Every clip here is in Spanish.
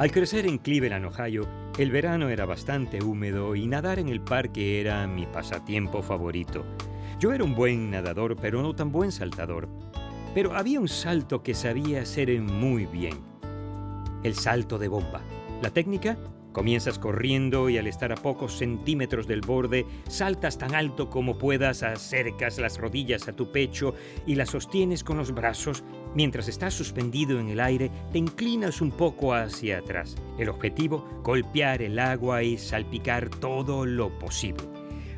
Al crecer en Cleveland, Ohio, el verano era bastante húmedo y nadar en el parque era mi pasatiempo favorito. Yo era un buen nadador, pero no tan buen saltador. Pero había un salto que sabía hacer muy bien. El salto de bomba. La técnica: comienzas corriendo y al estar a pocos centímetros del borde, saltas tan alto como puedas, acercas las rodillas a tu pecho y las sostienes con los brazos. Mientras estás suspendido en el aire, te inclinas un poco hacia atrás. El objetivo: golpear el agua y salpicar todo lo posible.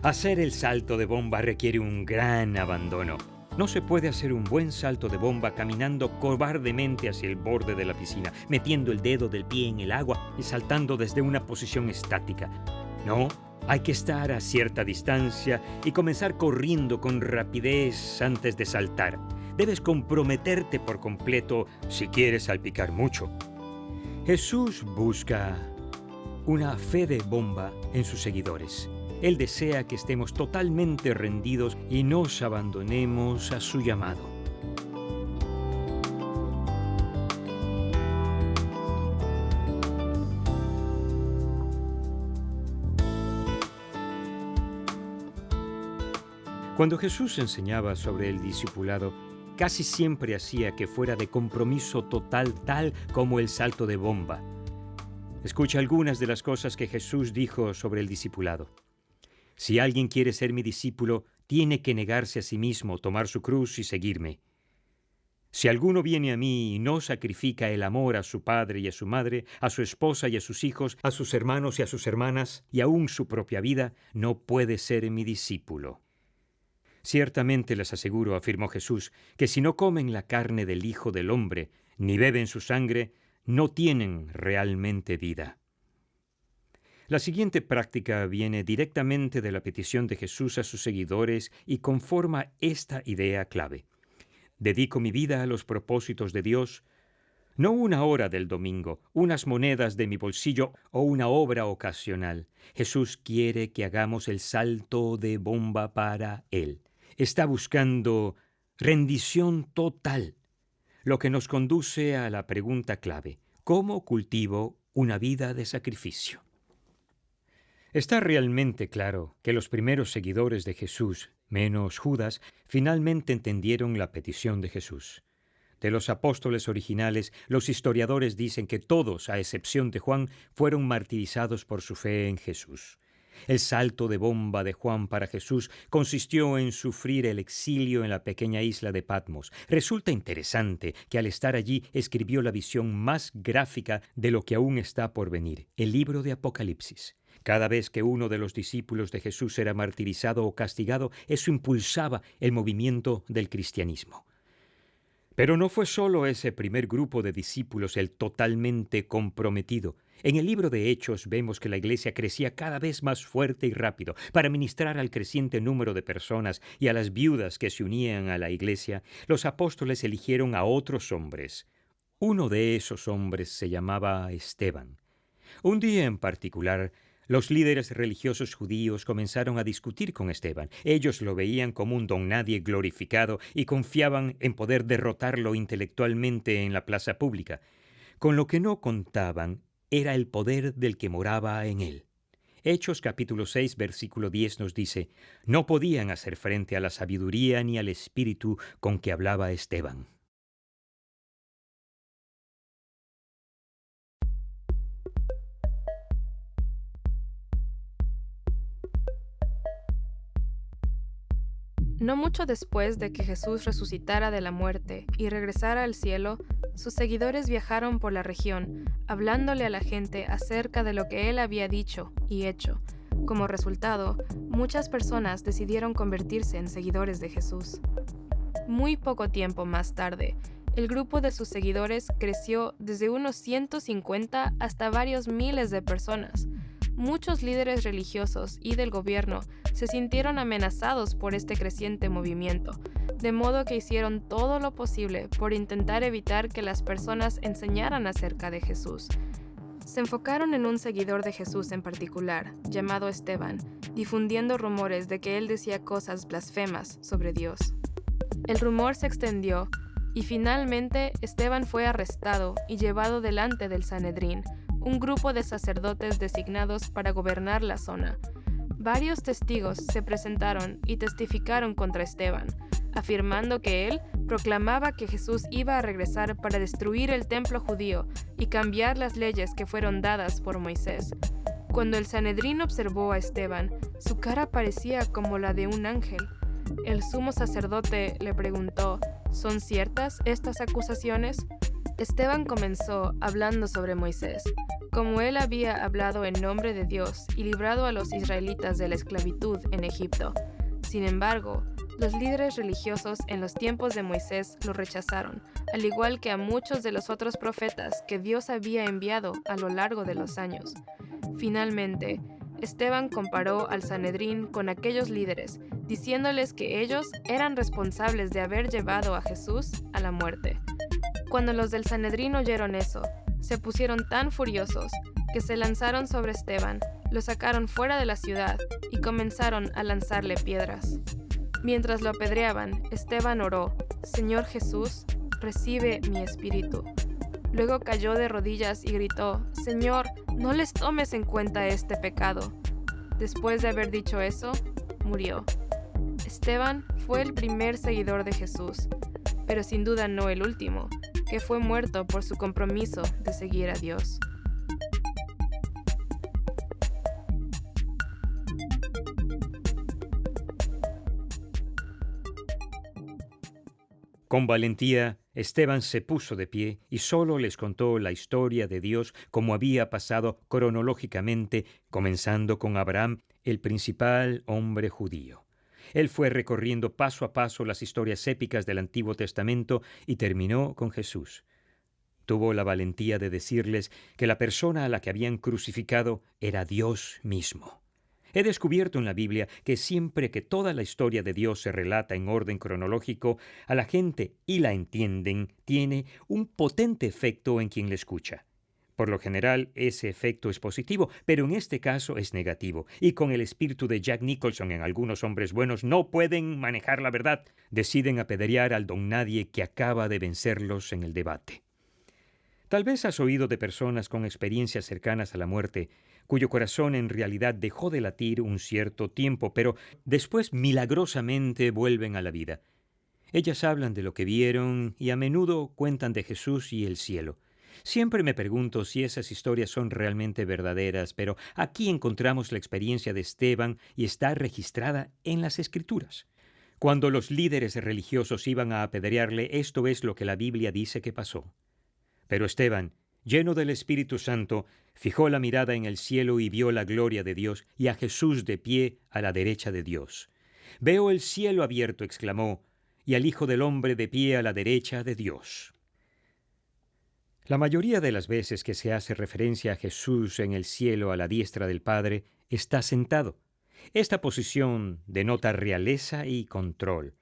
Hacer el salto de bomba requiere un gran abandono. No se puede hacer un buen salto de bomba caminando cobardemente hacia el borde de la piscina, metiendo el dedo del pie en el agua y saltando desde una posición estática. No, hay que estar a cierta distancia y comenzar corriendo con rapidez antes de saltar. Debes comprometerte por completo si quieres salpicar mucho. Jesús busca una fe de bomba en sus seguidores. Él desea que estemos totalmente rendidos y nos abandonemos a su llamado. Cuando Jesús enseñaba sobre el discipulado, casi siempre hacía que fuera de compromiso total, tal como el salto de bomba. Escucha algunas de las cosas que Jesús dijo sobre el discipulado. Si alguien quiere ser mi discípulo, tiene que negarse a sí mismo, tomar su cruz y seguirme. Si alguno viene a mí y no sacrifica el amor a su padre y a su madre, a su esposa y a sus hijos, a sus hermanos y a sus hermanas, y aún su propia vida, no puede ser mi discípulo. Ciertamente les aseguro, afirmó Jesús, que si no comen la carne del Hijo del Hombre, ni beben su sangre, no tienen realmente vida. La siguiente práctica viene directamente de la petición de Jesús a sus seguidores y conforma esta idea clave. Dedico mi vida a los propósitos de Dios, no una hora del domingo, unas monedas de mi bolsillo o una obra ocasional. Jesús quiere que hagamos el salto de bomba para Él. Está buscando rendición total, lo que nos conduce a la pregunta clave: ¿cómo cultivo una vida de sacrificio? Está realmente claro que los primeros seguidores de Jesús, menos Judas, finalmente entendieron la petición de Jesús. De los apóstoles originales, los historiadores dicen que todos, a excepción de Juan, fueron martirizados por su fe en Jesús. El salto de bomba de Juan para Jesús consistió en sufrir el exilio en la pequeña isla de Patmos. Resulta interesante que al estar allí escribió la visión más gráfica de lo que aún está por venir, el libro de Apocalipsis. Cada vez que uno de los discípulos de Jesús era martirizado o castigado, eso impulsaba el movimiento del cristianismo. Pero no fue solo ese primer grupo de discípulos el totalmente comprometido. En el libro de Hechos vemos que la iglesia crecía cada vez más fuerte y rápido. Para ministrar al creciente número de personas y a las viudas que se unían a la iglesia, los apóstoles eligieron a otros hombres. Uno de esos hombres se llamaba Esteban. Un día en particular, los líderes religiosos judíos comenzaron a discutir con Esteban. Ellos lo veían como un don nadie glorificado y confiaban en poder derrotarlo intelectualmente en la plaza pública. Con lo que no contaban era el poder del que moraba en él. Hechos capítulo 6, versículo 10 nos dice: no podían hacer frente a la sabiduría ni al espíritu con que hablaba Esteban. No mucho después de que Jesús resucitara de la muerte y regresara al cielo, sus seguidores viajaron por la región, hablándole a la gente acerca de lo que él había dicho y hecho. Como resultado, muchas personas decidieron convertirse en seguidores de Jesús. Muy poco tiempo más tarde, el grupo de sus seguidores creció desde unos 150 hasta varios miles de personas. Muchos líderes religiosos y del gobierno se sintieron amenazados por este creciente movimiento, de modo que hicieron todo lo posible por intentar evitar que las personas enseñaran acerca de Jesús. Se enfocaron en un seguidor de Jesús en particular, llamado Esteban, difundiendo rumores de que él decía cosas blasfemas sobre Dios. El rumor se extendió y finalmente Esteban fue arrestado y llevado delante del Sanedrín, un grupo de sacerdotes designados para gobernar la zona. Varios testigos se presentaron y testificaron contra Esteban, afirmando que él proclamaba que Jesús iba a regresar para destruir el templo judío y cambiar las leyes que fueron dadas por Moisés. Cuando el Sanedrín observó a Esteban, su cara parecía como la de un ángel. El sumo sacerdote le preguntó, ¿son ciertas estas acusaciones? Esteban comenzó hablando sobre Moisés, como él había hablado en nombre de Dios y librado a los israelitas de la esclavitud en Egipto. Sin embargo, los líderes religiosos en los tiempos de Moisés lo rechazaron, al igual que a muchos de los otros profetas que Dios había enviado a lo largo de los años. Finalmente, Esteban comparó al Sanedrín con aquellos líderes, diciéndoles que ellos eran responsables de haber llevado a Jesús a la muerte. Cuando los del Sanedrín oyeron eso, se pusieron tan furiosos que se lanzaron sobre Esteban, lo sacaron fuera de la ciudad y comenzaron a lanzarle piedras. Mientras lo apedreaban, Esteban oró, «Señor Jesús, recibe mi espíritu». Luego cayó de rodillas y gritó, «Señor, no les tomes en cuenta este pecado». Después de haber dicho eso, murió. Esteban fue el primer seguidor de Jesús, pero sin duda no el último, que fue muerto por su compromiso de seguir a Dios. Con valentía, Esteban se puso de pie y solo les contó la historia de Dios como había pasado cronológicamente, comenzando con Abraham, el principal hombre judío. Él fue recorriendo paso a paso las historias épicas del Antiguo Testamento y terminó con Jesús. Tuvo la valentía de decirles que la persona a la que habían crucificado era Dios mismo. He descubierto en la Biblia que siempre que toda la historia de Dios se relata en orden cronológico, a la gente y la entienden, tiene un potente efecto en quien la escucha. Por lo general, ese efecto es positivo, pero en este caso es negativo. Y con el espíritu de Jack Nicholson en algunos hombres buenos no pueden manejar la verdad. Deciden apedrear al don nadie que acaba de vencerlos en el debate. Tal vez has oído de personas con experiencias cercanas a la muerte, cuyo corazón en realidad dejó de latir un cierto tiempo, pero después milagrosamente vuelven a la vida. Ellas hablan de lo que vieron y a menudo cuentan de Jesús y el cielo. Siempre me pregunto si esas historias son realmente verdaderas, pero aquí encontramos la experiencia de Esteban y está registrada en las Escrituras. Cuando los líderes religiosos iban a apedrearle, esto es lo que la Biblia dice que pasó. Pero Esteban, lleno del Espíritu Santo, fijó la mirada en el cielo y vio la gloria de Dios y a Jesús de pie a la derecha de Dios. «Veo el cielo abierto», exclamó, «y al Hijo del Hombre de pie a la derecha de Dios». La mayoría de las veces que se hace referencia a Jesús en el cielo a la diestra del Padre, está sentado. Esta posición denota realeza y control.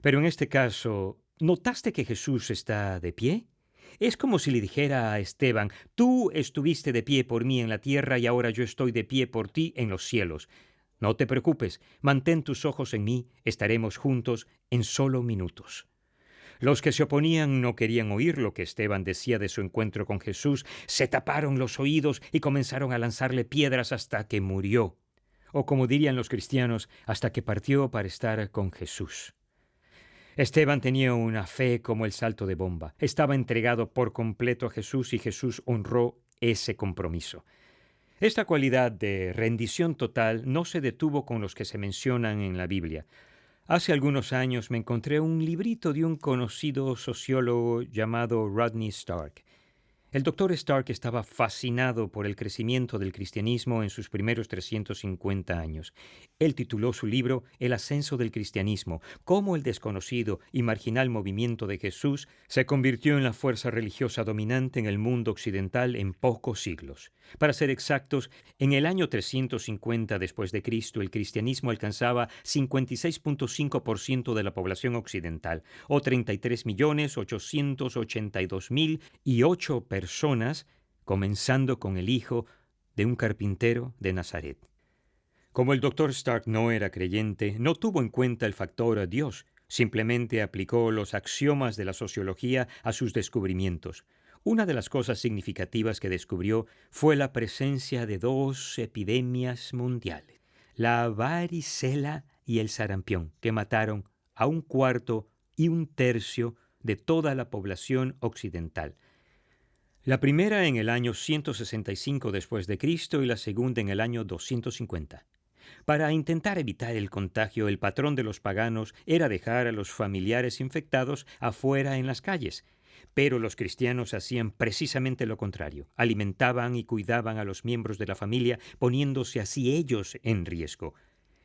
Pero en este caso, ¿notaste que Jesús está de pie? Es como si le dijera a Esteban, «Tú estuviste de pie por mí en la tierra y ahora yo estoy de pie por ti en los cielos. No te preocupes, mantén tus ojos en mí, estaremos juntos en solo minutos». Los que se oponían no querían oír lo que Esteban decía de su encuentro con Jesús, se taparon los oídos y comenzaron a lanzarle piedras hasta que murió. O como dirían los cristianos, hasta que partió para estar con Jesús. Esteban tenía una fe como el salto de bomba. Estaba entregado por completo a Jesús y Jesús honró ese compromiso. Esta cualidad de rendición total no se detuvo con los que se mencionan en la Biblia. Hace algunos años me encontré un librito de un conocido sociólogo llamado Rodney Stark. El doctor Stark estaba fascinado por el crecimiento del cristianismo en sus primeros 350 años. Él tituló su libro El ascenso del cristianismo, cómo el desconocido y marginal movimiento de Jesús se convirtió en la fuerza religiosa dominante en el mundo occidental en pocos siglos. Para ser exactos, en el año 350 después de Cristo, el cristianismo alcanzaba 56.5% de la población occidental, o 33.882.008 personas, comenzando con el hijo de un carpintero de Nazaret. Como el Dr. Stark no era creyente, no tuvo en cuenta el factor Dios, simplemente aplicó los axiomas de la sociología a sus descubrimientos. Una de las cosas significativas que descubrió fue la presencia de dos epidemias mundiales, la varicela y el sarampión, que mataron a 1/4 y 1/3 de toda la población occidental. La primera en el año 165 después de Cristo y la segunda en el año 250. Para intentar evitar el contagio, el patrón de los paganos era dejar a los familiares infectados afuera en las calles. Pero los cristianos hacían precisamente lo contrario. Alimentaban y cuidaban a los miembros de la familia, poniéndose así ellos en riesgo.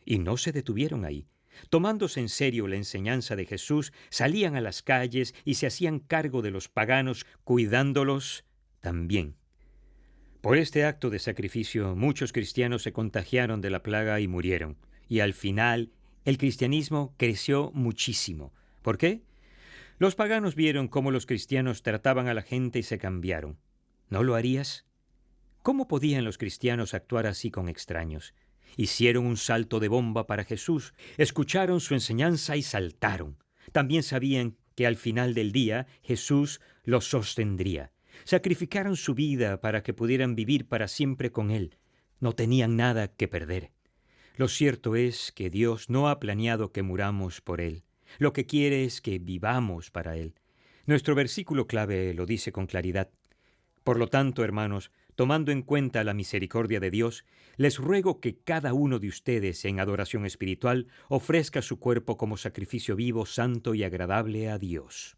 Y no se detuvieron ahí. Tomándose en serio la enseñanza de Jesús, salían a las calles y se hacían cargo de los paganos, cuidándolos también. Por este acto de sacrificio, muchos cristianos se contagiaron de la plaga y murieron. Y al final, el cristianismo creció muchísimo. ¿Por qué? Los paganos vieron cómo los cristianos trataban a la gente y se cambiaron. ¿No lo harías? ¿Cómo podían los cristianos actuar así con extraños? Hicieron un salto de bomba para Jesús, escucharon su enseñanza y saltaron. También sabían que al final del día Jesús los sostendría. Sacrificaron su vida para que pudieran vivir para siempre con Él. No tenían nada que perder. Lo cierto es que Dios no ha planeado que muramos por Él. Lo que quiere es que vivamos para Él. Nuestro versículo clave lo dice con claridad. Por lo tanto, hermanos, tomando en cuenta la misericordia de Dios, les ruego que cada uno de ustedes en adoración espiritual ofrezca su cuerpo como sacrificio vivo, santo y agradable a Dios.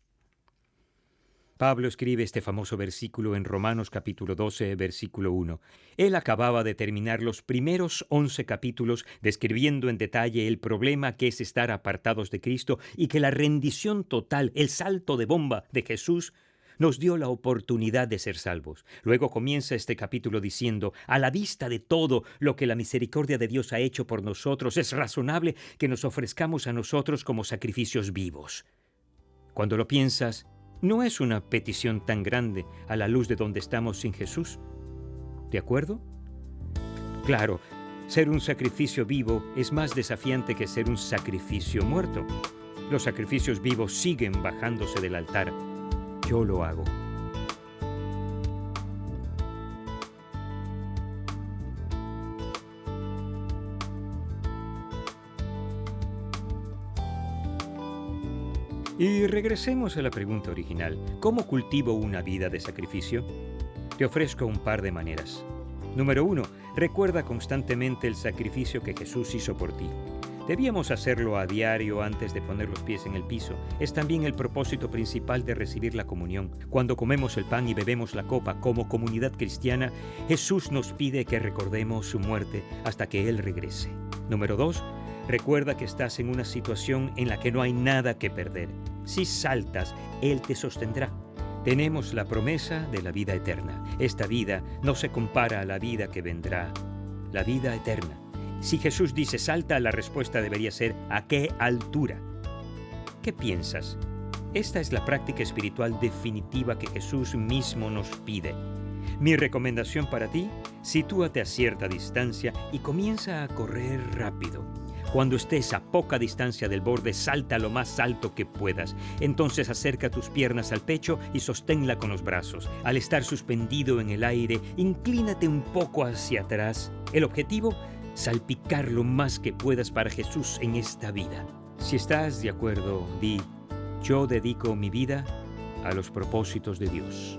Pablo escribe este famoso versículo en Romanos capítulo 12, versículo 1. Él acababa de terminar los primeros 11 capítulos describiendo en detalle el problema que es estar apartados de Cristo y que la rendición total, el salto de bomba de Jesús, nos dio la oportunidad de ser salvos. Luego comienza este capítulo diciendo, a la vista de todo lo que la misericordia de Dios ha hecho por nosotros, es razonable que nos ofrezcamos a nosotros como sacrificios vivos. Cuando lo piensas, no es una petición tan grande a la luz de donde estamos sin Jesús. ¿De acuerdo? Claro, ser un sacrificio vivo es más desafiante que ser un sacrificio muerto. Los sacrificios vivos siguen bajándose del altar. Yo lo hago. Y regresemos a la pregunta original. ¿Cómo cultivo una vida de sacrificio? Te ofrezco un par de maneras. Número 1. Recuerda constantemente el sacrificio que Jesús hizo por ti. Debíamos hacerlo a diario antes de poner los pies en el piso. Es también el propósito principal de recibir la comunión. Cuando comemos el pan y bebemos la copa como comunidad cristiana, Jesús nos pide que recordemos su muerte hasta que Él regrese. Número 2. Recuerda que estás en una situación en la que no hay nada que perder. Si saltas, Él te sostendrá. Tenemos la promesa de la vida eterna. Esta vida no se compara a la vida que vendrá, la vida eterna. Si Jesús dice salta, la respuesta debería ser ¿a qué altura? ¿Qué piensas? Esta es la práctica espiritual definitiva que Jesús mismo nos pide. Mi recomendación para ti, sitúate a cierta distancia y comienza a correr rápido. Cuando estés a poca distancia del borde, salta lo más alto que puedas. Entonces acerca tus piernas al pecho y sosténla con los brazos. Al estar suspendido en el aire, inclínate un poco hacia atrás. El objetivo, salpicar lo más que puedas para Jesús en esta vida. Si estás de acuerdo, di, yo dedico mi vida a los propósitos de Dios.